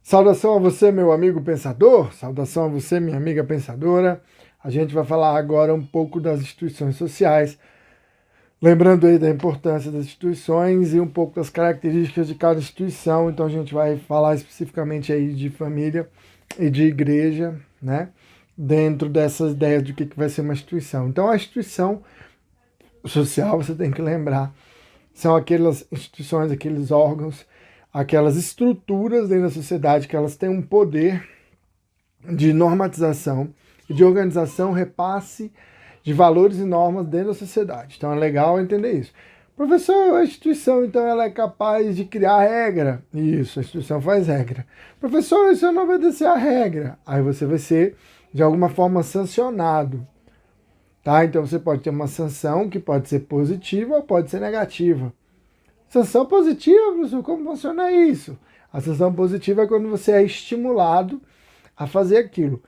Saudação a você, meu amigo pensador, saudação a você, minha amiga pensadora. A gente vai falar agora um pouco das instituições sociais, lembrando aí da importância das instituições e um pouco das características de cada instituição. Então a gente vai falar especificamente aí de família e de igreja, né? Dentro dessas ideias de que vai ser uma instituição. Então a instituição social, você tem que lembrar, são aquelas instituições, aqueles órgãos, aquelas estruturas dentro da sociedade que elas têm um poder de normatização e de organização, repasse de valores e normas dentro da sociedade. Então é legal entender isso. Professor, a instituição, então, ela é capaz de criar regra? Isso, a instituição faz regra. Professor, e se eu não obedecer a regra? Aí você vai ser, de alguma forma, sancionado. Tá? Então você pode ter uma sanção que pode ser positiva ou pode ser negativa. Sanção positiva, professor, como funciona isso? A sanção positiva é quando você é estimulado a fazer aquilo.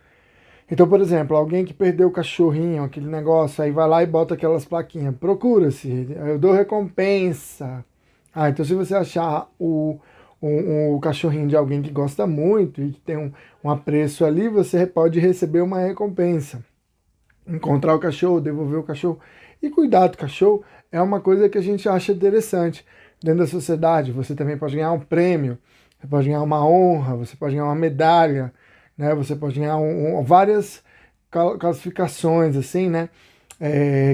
Então, por exemplo, alguém que perdeu o cachorrinho, aquele negócio, aí vai lá e bota aquelas plaquinhas. Procura-se, eu dou recompensa. Ah, então se você achar o cachorrinho de alguém que gosta muito e que tem um apreço ali, você pode receber uma recompensa. Encontrar o cachorro, devolver o cachorro. E cuidar do cachorro é uma coisa que a gente acha interessante dentro da sociedade. Você também pode ganhar um prêmio, você pode ganhar uma honra, você pode ganhar uma medalha, né? Você pode ganhar várias classificações, assim, né?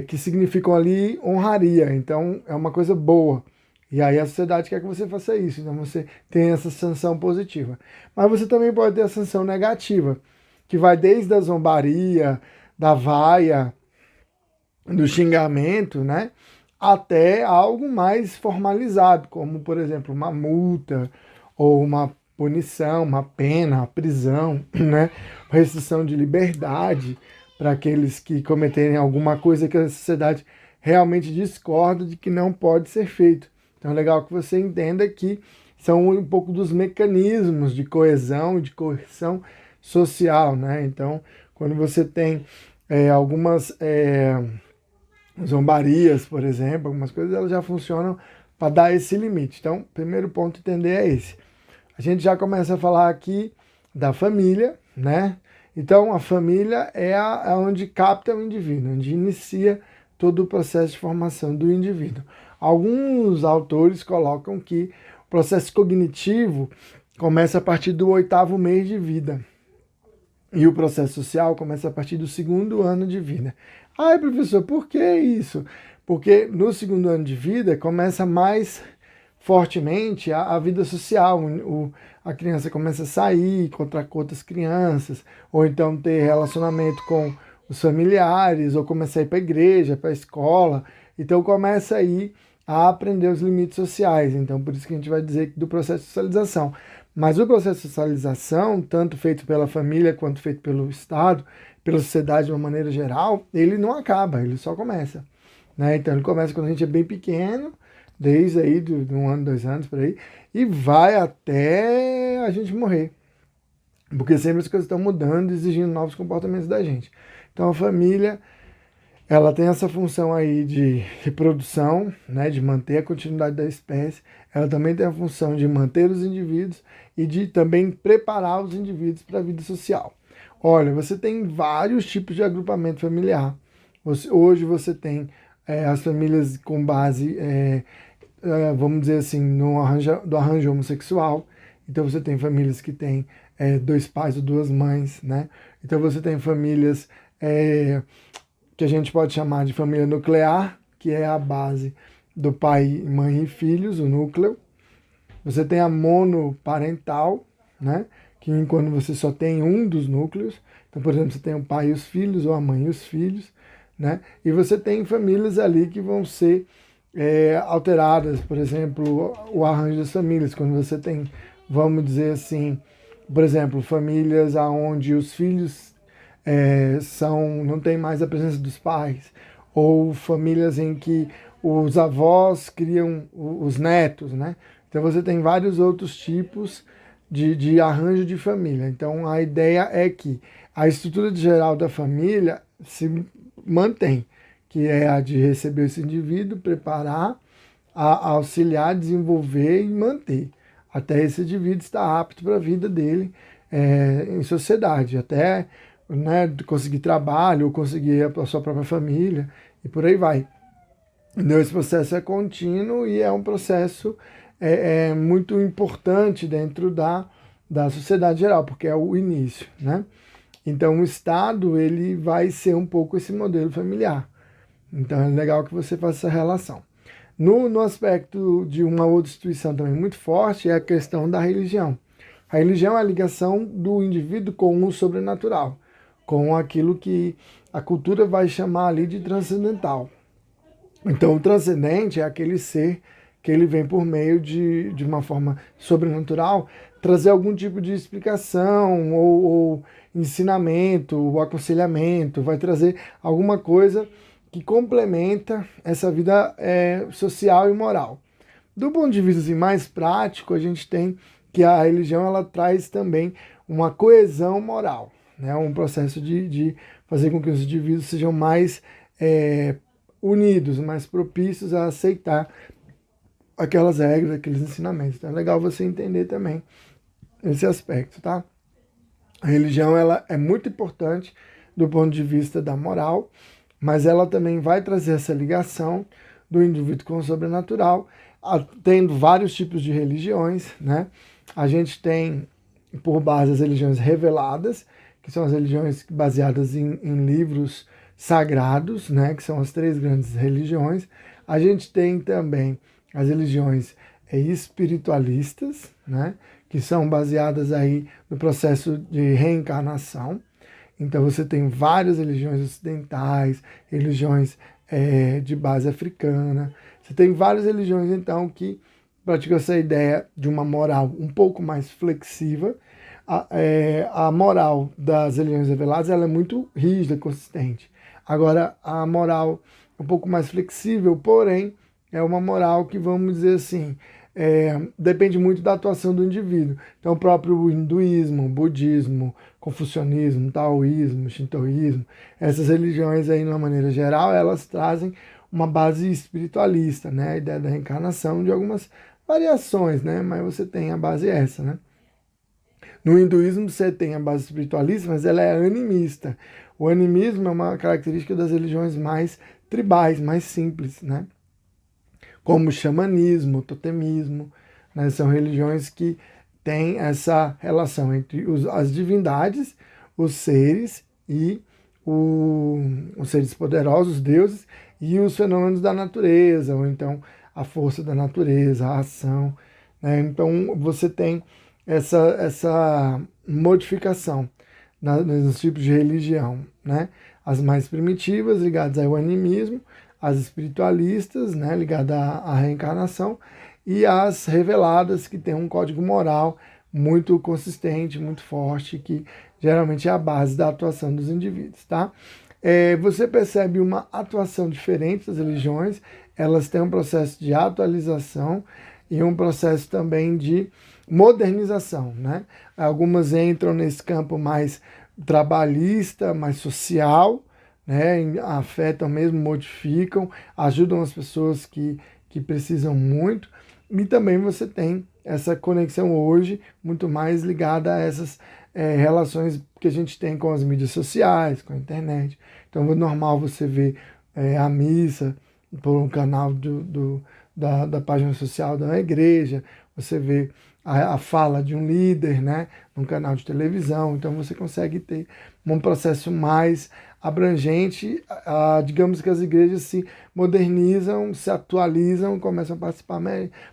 Que significam ali honraria. Então, é uma coisa boa. E aí a sociedade quer que você faça isso. Então, você tem essa sanção positiva. Mas você também pode ter a sanção negativa, que vai desde a zombaria, da vaia, do xingamento, né? Até algo mais formalizado, como, por exemplo, uma multa ou uma punição, uma pena, uma prisão, né? Restrição de liberdade para aqueles que cometerem alguma coisa que a sociedade realmente discorda de que não pode ser feito. Então é legal que você entenda que são um pouco dos mecanismos de coesão, de coerção social, né? Então, quando você tem algumas zombarias, por exemplo, algumas coisas, elas já funcionam para dar esse limite. Então, primeiro ponto a entender é esse. A gente já começa a falar aqui da família, né? Então, a família é onde capta o indivíduo, onde inicia todo o processo de formação do indivíduo. Alguns autores colocam que o processo cognitivo começa a partir do 8º mês de vida. E o processo social começa a partir do 2º ano de vida. Ai, professor, por que isso? Porque no 2º ano de vida começa mais fortemente a vida social. A criança começa a sair, encontrar com outras crianças, ou então ter relacionamento com os familiares, ou começar a ir para a igreja, para a escola. Então começa aí a aprender os limites sociais. Então por isso que a gente vai dizer do processo de socialização. Mas o processo de socialização, tanto feito pela família quanto feito pelo Estado, pela sociedade de uma maneira geral, ele não acaba, ele só começa. Né? Então ele começa quando a gente é bem pequeno, desde aí de 1 ano, 2 anos, por aí, e vai até a gente morrer. Porque sempre as coisas estão mudando, exigindo novos comportamentos da gente. Então a família, ela tem essa função aí de reprodução, né, de manter a continuidade da espécie. Ela também tem a função de manter os indivíduos e de também preparar os indivíduos para a vida social. Olha, você tem vários tipos de agrupamento familiar. Hoje você tem as famílias com base, vamos dizer assim, do arranjo homossexual. Então você tem famílias que têm 2 pais ou 2 mães, né? Então você tem famílias que a gente pode chamar de família nuclear, que é a base do pai, mãe e filhos, o núcleo. Você tem a monoparental, né? Que quando você só tem um dos núcleos. Então, por exemplo, você tem o pai e os filhos, ou a mãe e os filhos, né? E você tem famílias ali que vão ser alteradas, por exemplo, o arranjo das famílias, quando você tem, vamos dizer assim, por exemplo, famílias onde os filhos não tem mais a presença dos pais, ou famílias em que os avós criam os netos, né? Então você tem vários outros tipos de arranjo de família. Então a ideia é que a estrutura geral da família se mantém, que é a de receber esse indivíduo, preparar, auxiliar, desenvolver e manter. até esse indivíduo estar apto para a vida dele em sociedade, até, né, conseguir trabalho, ou conseguir a sua própria família, e por aí vai. Então, esse processo é contínuo e é um processo muito importante dentro da sociedade geral, porque é o início, né? Então, o Estado ele vai ser um pouco esse modelo familiar. Então, é legal que você faça essa relação. No aspecto de uma outra instituição também muito forte é a questão da religião. A religião é a ligação do indivíduo com o sobrenatural, com aquilo que a cultura vai chamar ali de transcendental. Então, o transcendente é aquele ser que ele vem por meio de uma forma sobrenatural trazer algum tipo de explicação ou ensinamento, ou aconselhamento, vai trazer alguma coisa que complementa essa vida social e moral. Do ponto de vista assim, mais prático, a gente tem que a religião ela traz também uma coesão moral, né? Um processo de fazer com que os indivíduos sejam mais unidos, mais propícios a aceitar aquelas regras, aqueles ensinamentos. Então é legal você entender também esse aspecto, tá? A religião ela é muito importante do ponto de vista da moral, mas ela também vai trazer essa ligação do indivíduo com o sobrenatural, tendo vários tipos de religiões, né? A gente tem por base as religiões reveladas, que são as religiões baseadas em livros sagrados, né? Que são as 3 grandes religiões. A gente tem também as religiões espiritualistas, né? Que são baseadas aí no processo de reencarnação. Então você tem várias religiões ocidentais, religiões de base africana. Você tem várias religiões, então, que praticam essa ideia de uma moral um pouco mais flexível. A moral das religiões reveladas ela é muito rígida, consistente. Agora, a moral um pouco mais flexível, porém, é uma moral que, vamos dizer assim, depende muito da atuação do indivíduo. Então, o próprio hinduísmo, budismo, confucionismo, taoísmo, shintoísmo, essas religiões aí, de uma maneira geral, elas trazem uma base espiritualista, né? A ideia da reencarnação, de algumas variações, né? Mas você tem a base essa, né? No hinduísmo você tem a base espiritualista, mas ela é animista. O animismo é uma característica das religiões mais tribais, mais simples, né? Como o xamanismo, o totemismo, né? São religiões que têm essa relação entre as divindades, os seres e os seres poderosos, os deuses, e os fenômenos da natureza, ou então a força da natureza, a ação, né? Então você tem essa modificação nos tipos de religião, né? As mais primitivas, ligadas ao animismo, as espiritualistas, né, ligadas à reencarnação, e as reveladas, que têm um código moral muito consistente, muito forte, que geralmente é a base da atuação dos indivíduos, tá? Você percebe uma atuação diferente das religiões, elas têm um processo de atualização e um processo também de modernização, né? Algumas entram nesse campo mais trabalhista, mais social, né? Afetam mesmo, modificam, ajudam as pessoas que precisam muito, e também você tem essa conexão hoje muito mais ligada a essas relações que a gente tem com as mídias sociais, com a internet. Então é normal você ver a missa por um canal da página social da igreja, você vê a fala de um líder, né, num canal de televisão. Então você consegue ter um processo mais abrangente. Digamos que as igrejas se modernizam, se atualizam, começam a participar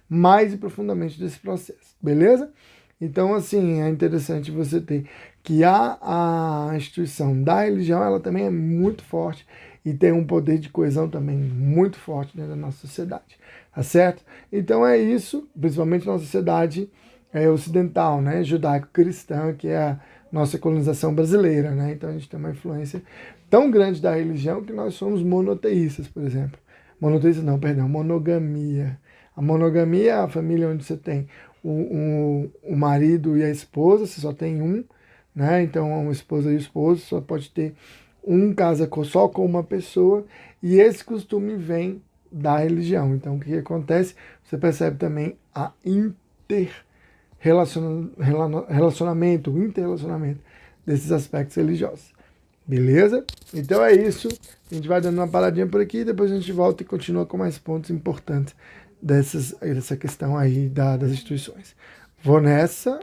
mais e profundamente desse processo, beleza? Então, assim, é interessante você ter que a instituição da religião, ela também é muito forte e tem um poder de coesão também muito forte dentro da nossa sociedade, tá certo? Então é isso, principalmente na sociedade ocidental, né, judaico-cristã, que é a nossa colonização brasileira, né? Então a gente tem uma influência tão grande da religião que nós somos monoteístas, por exemplo. Monoteístas não, perdão, monogamia. A monogamia é a família onde você tem o marido e a esposa, você só tem um, né? Então, uma esposa e o esposo só pode ter um casa só com uma pessoa, e esse costume vem da religião. Então, o que acontece? Você percebe também a relacionamento, interrelacionamento desses aspectos religiosos. Beleza? Então é isso. A gente vai dando uma paradinha por aqui, depois a gente volta e continua com mais pontos importantes dessa questão aí das instituições. Vou nessa.